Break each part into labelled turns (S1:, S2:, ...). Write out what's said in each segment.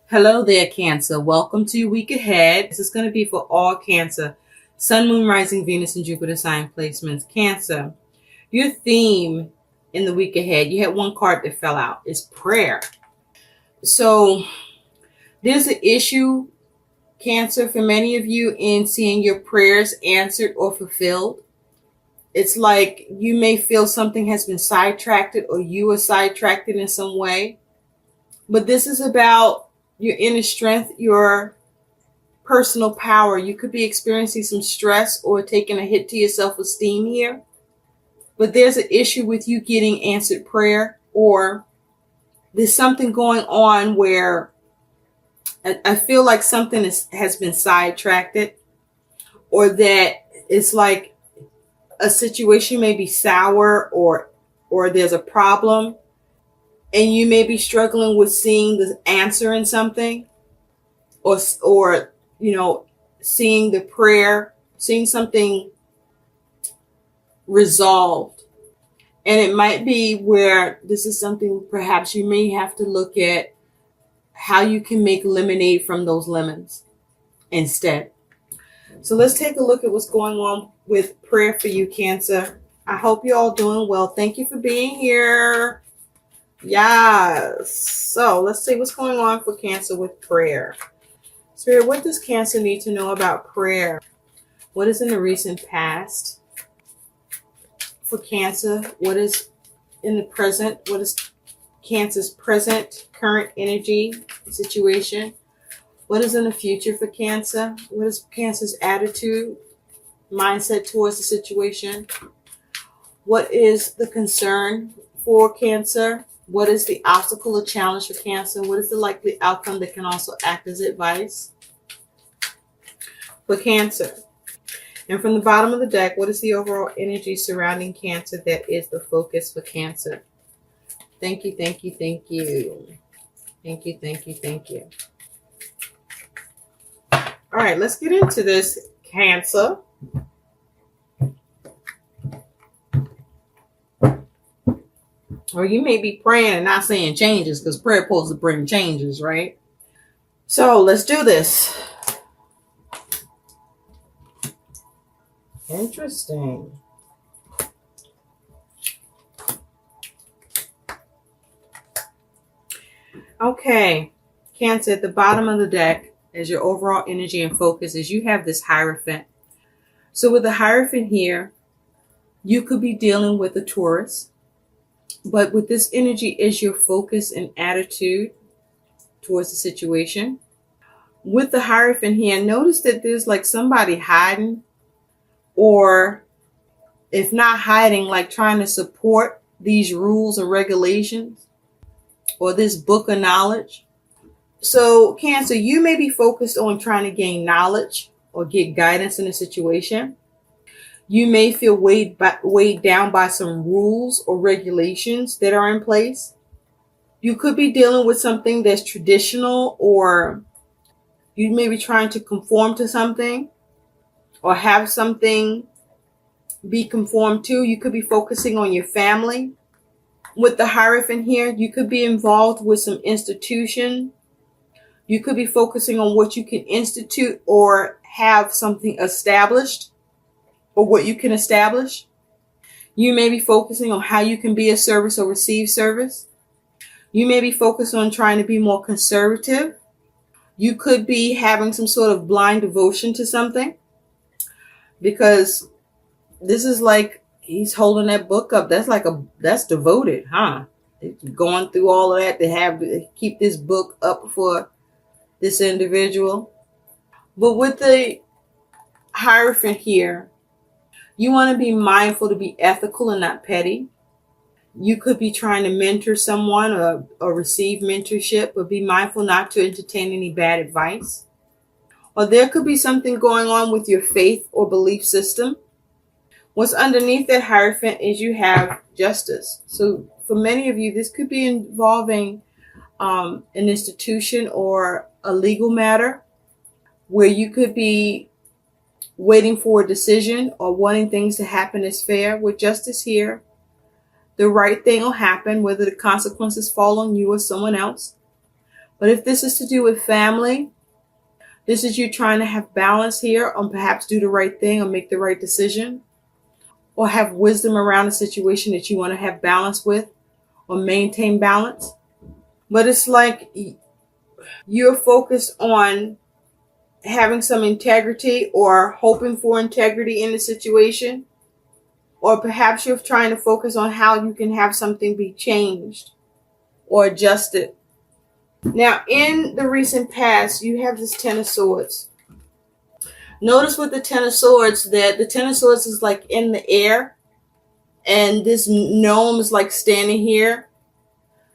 S1: Hello there, Cancer. Welcome to your week ahead. This is going to be for all Cancer. Sun, Moon, Rising, Venus, and Jupiter sign placements. Cancer, your theme in the week ahead, you had one card that fell out. It's prayer. So there's an issue, Cancer, for many of you in seeing your prayers answered or fulfilled. It's like you may feel something has been sidetracked or you are sidetracked in some way. But this is about your inner strength, your personal power. You could be experiencing some stress or taking a hit to your self-esteem here. But there's an issue with you getting answered prayer, or there's something going on where I feel like something has been sidetracked, or that it's like a situation may be sour or there's a problem. And you may be struggling with seeing the answer in something, or seeing the prayer, seeing something resolved. And it might be where this is something perhaps you may have to look at how you can make lemonade from those lemons instead. So let's take a look at what's going on with prayer for you, Cancer. I hope you're all doing well. Thank you for being here. Yes. So let's see what's going on for Cancer with prayer. Spirit, what does Cancer need to know about prayer? What is in the recent past for Cancer? What is in the present? What is Cancer's present, current energy situation? What is in the future for Cancer? What is Cancer's attitude, mindset towards the situation? What is the concern for Cancer? What is the obstacle or challenge for Cancer? What is the likely outcome that can also act as advice for Cancer? And from the bottom of the deck, what is the overall energy surrounding Cancer that is the focus for Cancer? Thank you, thank you, thank you. Thank you, thank you, thank you. All right, let's get into this, Cancer. Or you may be praying and not saying changes, because prayer is supposed to bring changes, right? So let's do this. Interesting. Okay, Cancer, at the bottom of the deck, as your overall energy and focus, is you have this Hierophant. So with the Hierophant here, you could be dealing with a Taurus. But with this energy is your focus and attitude towards the situation. With the Hierophant here, notice that there's like somebody hiding, or if not hiding, like trying to support these rules or regulations or this book of knowledge. So Cancer, you may be focused on trying to gain knowledge or get guidance in a situation. You may feel weighed down by some rules or regulations that are in place. You could be dealing with something that's traditional, or you may be trying to conform to something or have something be conformed to. You could be focusing on your family. With the Hierophant here, you could be involved with some institution. You could be focusing on what you can institute or have something established, or what you can establish. You may be focusing on how you can be a service or receive service. You may be focused on trying to be more conservative. You could be having some sort of blind devotion to something, because this is like he's holding that book up. That's devoted, huh? It's going through all of that to keep this book up for this individual. But with the Hierophant here, you want to be mindful to be ethical and not petty. You could be trying to mentor someone or receive mentorship, but be mindful not to entertain any bad advice. Or there could be something going on with your faith or belief system. What's underneath that Hierophant is you have Justice. So for many of you, this could be involving an institution or a legal matter where you could be waiting for a decision or wanting things to happen as fair. With Justice here, the right thing will happen, whether the consequences fall on you or someone else. But if this is to do with family, this is you trying to have balance here, or perhaps do the right thing or make the right decision, or have wisdom around a situation that you want to have balance with or maintain balance. But it's like you're focused on having some integrity or hoping for integrity in the situation. Or perhaps you're trying to focus on how you can have something be changed or adjusted. Now, in the recent past, you have this Ten of Swords. Notice with the Ten of Swords that the Ten of Swords is like in the air. And this gnome is like standing here,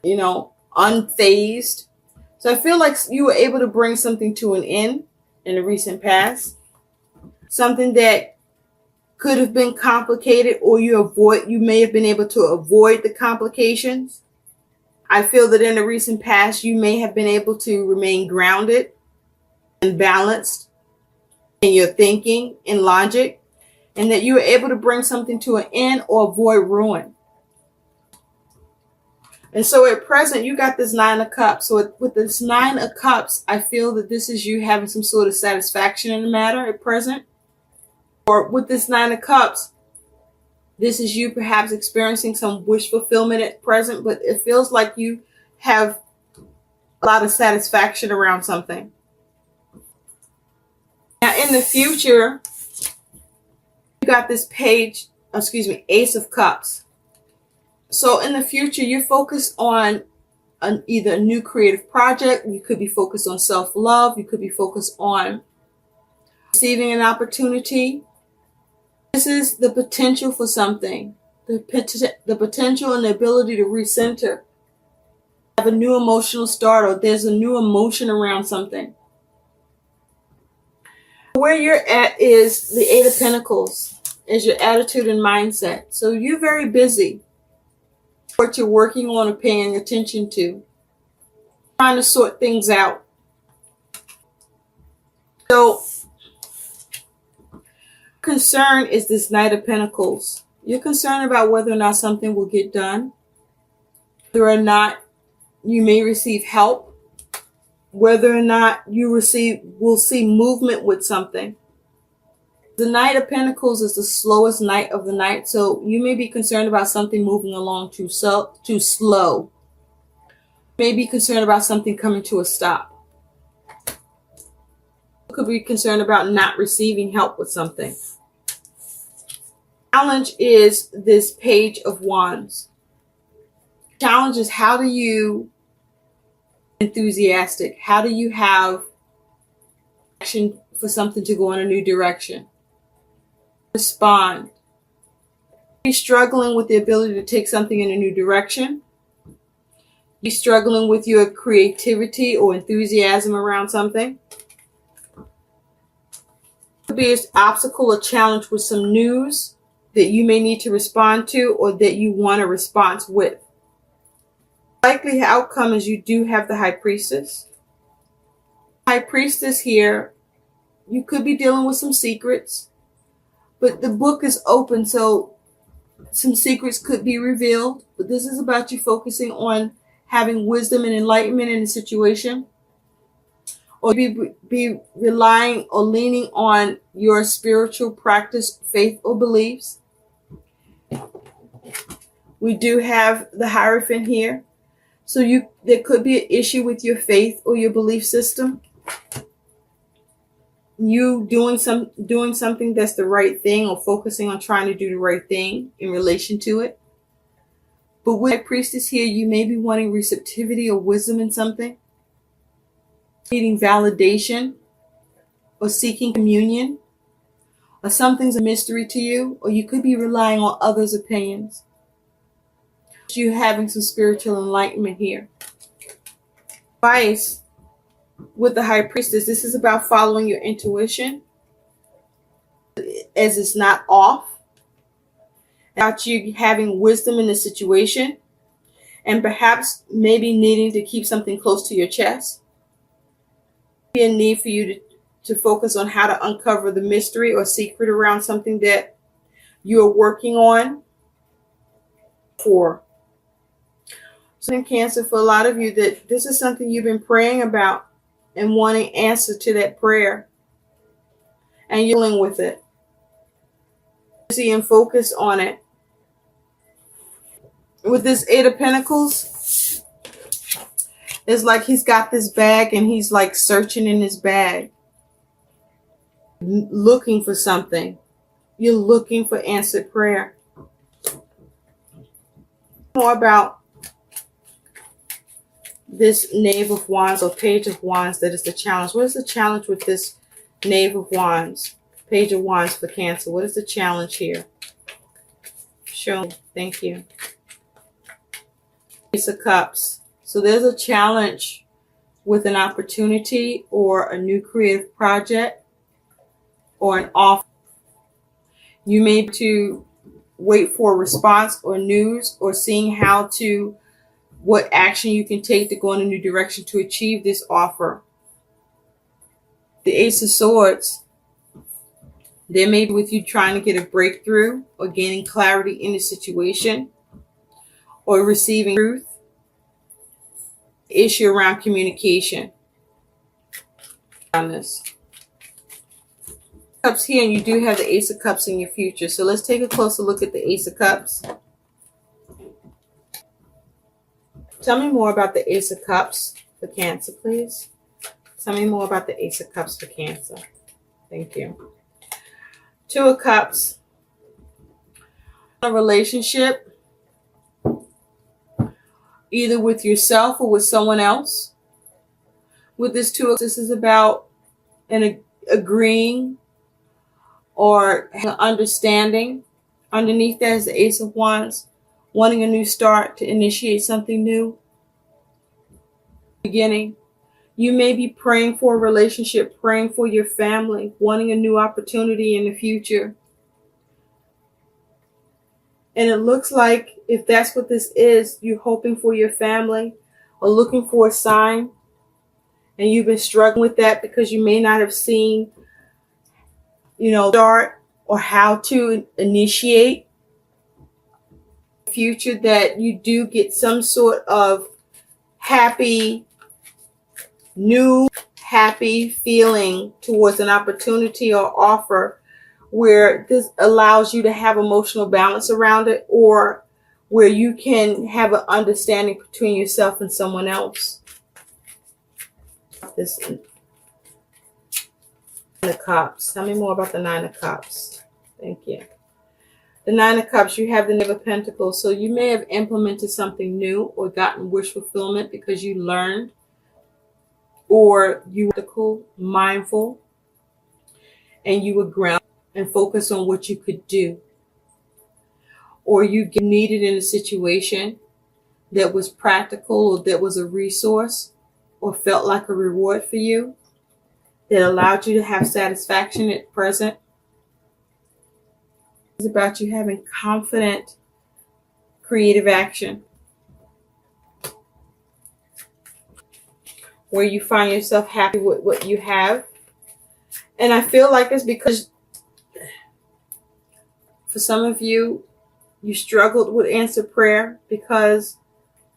S1: unfazed. So I feel like you were able to bring something to an end in the recent past. Something that could have been complicated, or you may have been able to avoid the complications. I feel that in the recent past, you may have been able to remain grounded and balanced in your thinking and logic, and that you were able to bring something to an end or avoid ruin. And so at present, you got this Nine of Cups. So with this Nine of Cups, I feel that this is you having some sort of satisfaction in the matter at present. Or with this Nine of Cups, this is you perhaps experiencing some wish fulfillment at present, but it feels like you have a lot of satisfaction around something. Now in the future, you got this Ace of Cups. So in the future, you're focused on either a new creative project. You could be focused on self-love. You could be focused on receiving an opportunity. This is the potential for something, the potential and the ability to recenter, have a new emotional start, or there's a new emotion around something. Where you're at is the Eight of Pentacles, is your attitude and mindset. So you're very busy. What you're working on or paying attention to, trying to sort things out. So concern is this Knight of Pentacles. You're concerned about whether or not something will get done, whether or not you may receive help, whether or not you will see movement with something. The Knight of Pentacles is the slowest knight of the night, so you may be concerned about something moving along too slow. You may be concerned about something coming to a stop. You could be concerned about not receiving help with something. Challenge is this Page of Wands. Challenge is, how do you enthusiastic? How do you have action for something to go in a new direction? Respond. You're struggling with the ability to take something in a new direction. You're struggling with your creativity or enthusiasm around something. Could be an obstacle or challenge with some news that you may need to respond to, or that you want a response with. Likely outcome is you do have the High Priestess. High Priestess here, you could be dealing with some secrets, but the book is open, so some secrets could be revealed. But this is about you focusing on having wisdom and enlightenment in the situation, or be relying or leaning on your spiritual practice, faith, or beliefs. We do have the Hierophant here. So there could be an issue with your faith or your belief system. You doing something that's the right thing, or focusing on trying to do the right thing in relation to it. But with High Priestess here, you may be wanting receptivity or wisdom in something, needing validation, or seeking communion, or something's a mystery to you, or you could be relying on others' opinions. You having some spiritual enlightenment here. Advice with the High Priestess, this is about following your intuition, as it's not off. About you having wisdom in the situation, and perhaps maybe needing to keep something close to your chest. Be a need for you to focus on how to uncover the mystery or secret around something that you're working on for. So in Cancer, for a lot of you, that this is something you've been praying about and wanting answer to that prayer. And you're dealing with it. See and focus on it. With this Eight of Pentacles, it's like he's got this bag and he's like searching in his bag, looking for something. You're looking for answered prayer. More about this Knave of Wands or Page of Wands that is the challenge. What is the challenge with this Knave of Wands, Page of Wands for Cancer? What is the challenge here? Show me. Thank you. Ace of Cups. So there's a challenge with an opportunity or a new creative project or an offer. You may have to wait for a response or news or seeing what action you can take to go in a new direction to achieve this offer. The Ace of Swords. There may be with you trying to get a breakthrough or gaining clarity in the situation or receiving truth. Issue around communication. On this. Cups here, and you do have the Ace of Cups in your future. So let's take a closer look at the Ace of Cups. Tell me more about the Ace of Cups for Cancer, please. Tell me more about the Ace of Cups for Cancer. Thank you. Two of Cups. A relationship, either with yourself or with someone else. With this two, this is about agreeing or understanding. Underneath that is the Ace of Wands, wanting a new start to initiate something new. Beginning. You may be praying for a relationship, praying for your family, wanting a new opportunity in the future. And it looks like if that's what this is, you're hoping for your family or looking for a sign. And you've been struggling with that because you may not have seen, start or how to initiate the future, that you do get some sort of happy feeling towards an opportunity or offer where this allows you to have emotional balance around it, or where you can have an understanding between yourself and someone else. This Nine of Cups. Tell me more about the Nine of Cups. Thank you. The Nine of Cups, you have the Knave of Pentacles. So you may have implemented something new or gotten wish fulfillment because you learned, or you were mindful, and you were grounded and focused on what you could do. Or you needed in a situation that was practical or that was a resource or felt like a reward for you that allowed you to have satisfaction at present. It's about you having confident, creative action where you find yourself happy with what you have. And I feel like it's because for some of you, you struggled with answered prayer because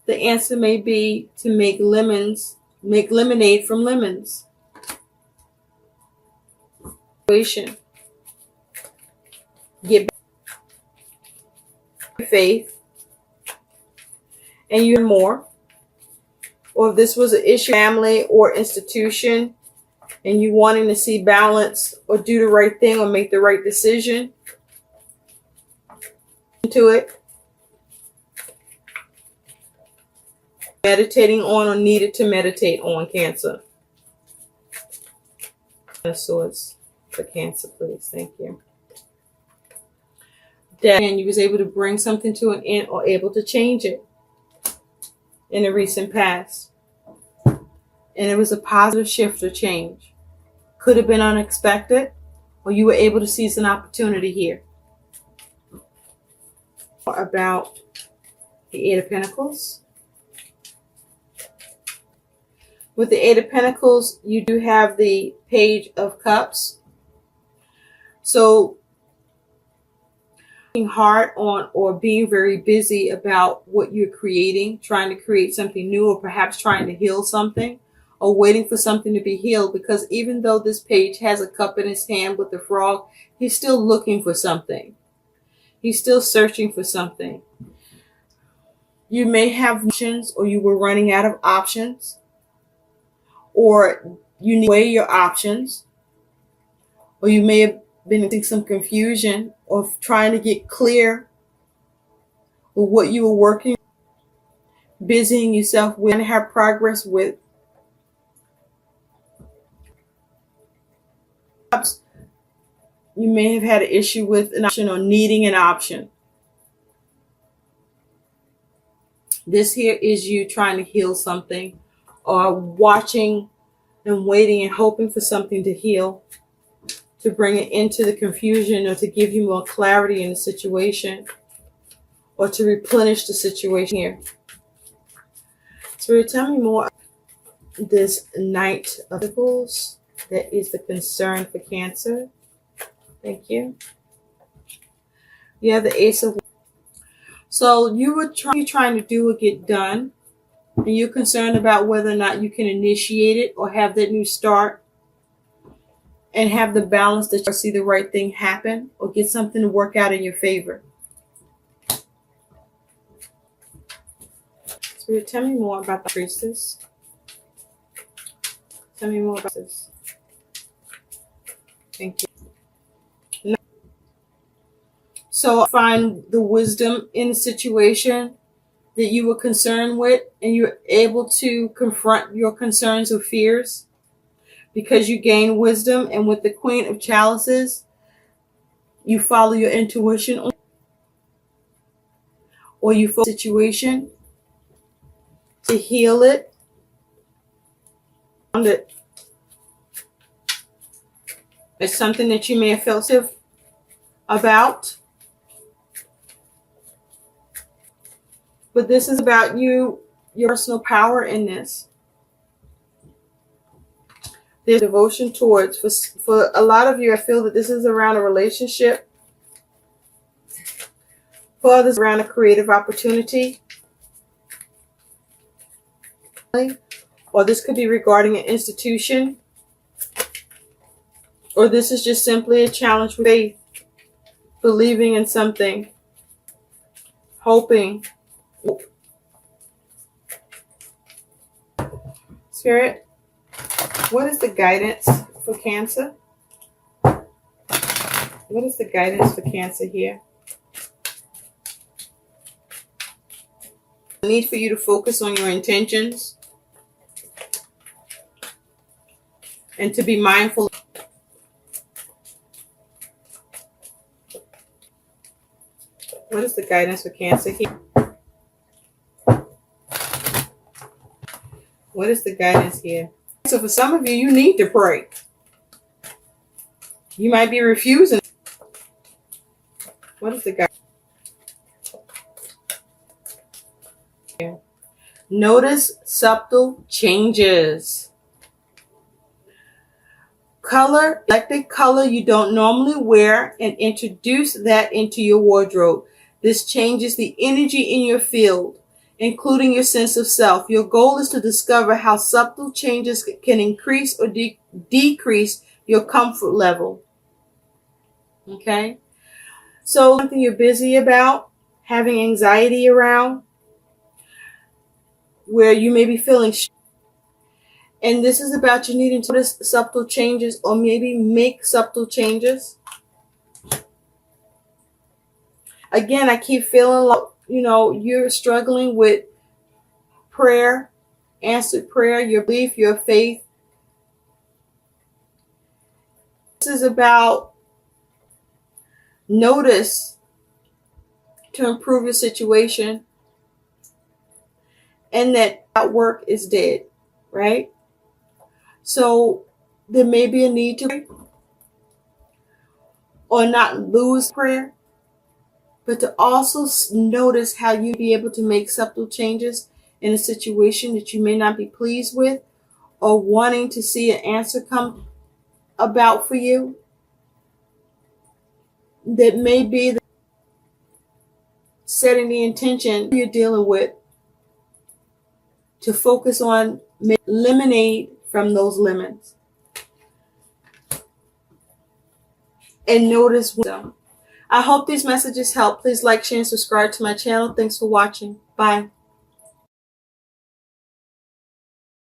S1: the answer may be to make lemonade from lemons. Get faith, and you're more. Or if this was an issue, family or institution, and you wanting to see balance or do the right thing or make the right decision to it. Meditating on or needed to meditate on, Cancer. Swords for Cancer, please. Thank you. That, and you was able to bring something to an end or able to change it in the recent past. And it was a positive shift or change. Could have been unexpected, or you were able to seize an opportunity here. About the Eight of Pentacles. With the Eight of Pentacles, you do have the Page of Cups. So hard on or being very busy about what you're creating, trying to create something new, or perhaps trying to heal something, or waiting for something to be healed. Because even though this page has a cup in his hand with the frog, he's still looking for something. He's still searching for something. You may have options, or you were running out of options, or you need to weigh your options, or you may have been in some confusion or trying to get clear with what you were working, busying yourself with, and have progress with. You may have had an issue with an option or needing an option. This here is you trying to heal something, or watching and waiting and hoping for something to heal, to bring it into the confusion, or to give you more clarity in the situation, or to replenish the situation here. So tell me more. This Knight of Pentacles, that is the concern for Cancer. Thank you. You have the Ace of Wands. So you were trying to do or get done, and you're concerned about whether or not you can initiate it or have that new start and have the balance that you see the right thing happen or get something to work out in your favor. So tell me more about the Priestess. Tell me more about this. Thank you. So find the wisdom in the situation that you were concerned with, and you're able to confront your concerns or fears because you gain wisdom. And with the Queen of Chalices, you follow your intuition, or you focus on the situation to heal it. It's something that you may have felt about. But this is about you, your personal power in this. There's devotion towards, for a lot of you, I feel that this is around a relationship. For others, around a creative opportunity. Or this could be regarding an institution. Or this is just simply a challenge with faith. Believing in something. Hoping. Spirit, what is the guidance for Cancer? What is the guidance for Cancer here? The need for you to focus on your intentions and to be mindful. What is the guidance for Cancer here? What is the guidance here? So for some of you, you need to pray. You might be refusing. What is the guidance? Notice subtle changes. Color, electric color you don't normally wear, and introduce that into your wardrobe. This changes the energy in your field, including your sense of self. Your goal is to discover how subtle changes can increase or decrease your comfort level. Okay? So something you're busy about, having anxiety around, where you may be feeling and this is about you needing to notice subtle changes, or maybe make subtle changes. Again, I keep feeling like, you're struggling with prayer, answered prayer, your belief, your faith. This is about notice to improve your situation, and that work is dead, right? So there may be a need to pray, or not lose prayer, but to also notice how you be able to make subtle changes in a situation that you may not be pleased with, or wanting to see an answer come about for you. That may be setting the intention you're dealing with to focus on eliminate from those limits. And notice them. I hope these messages help. Please like, share, and subscribe to my channel. Thanks for watching. Bye.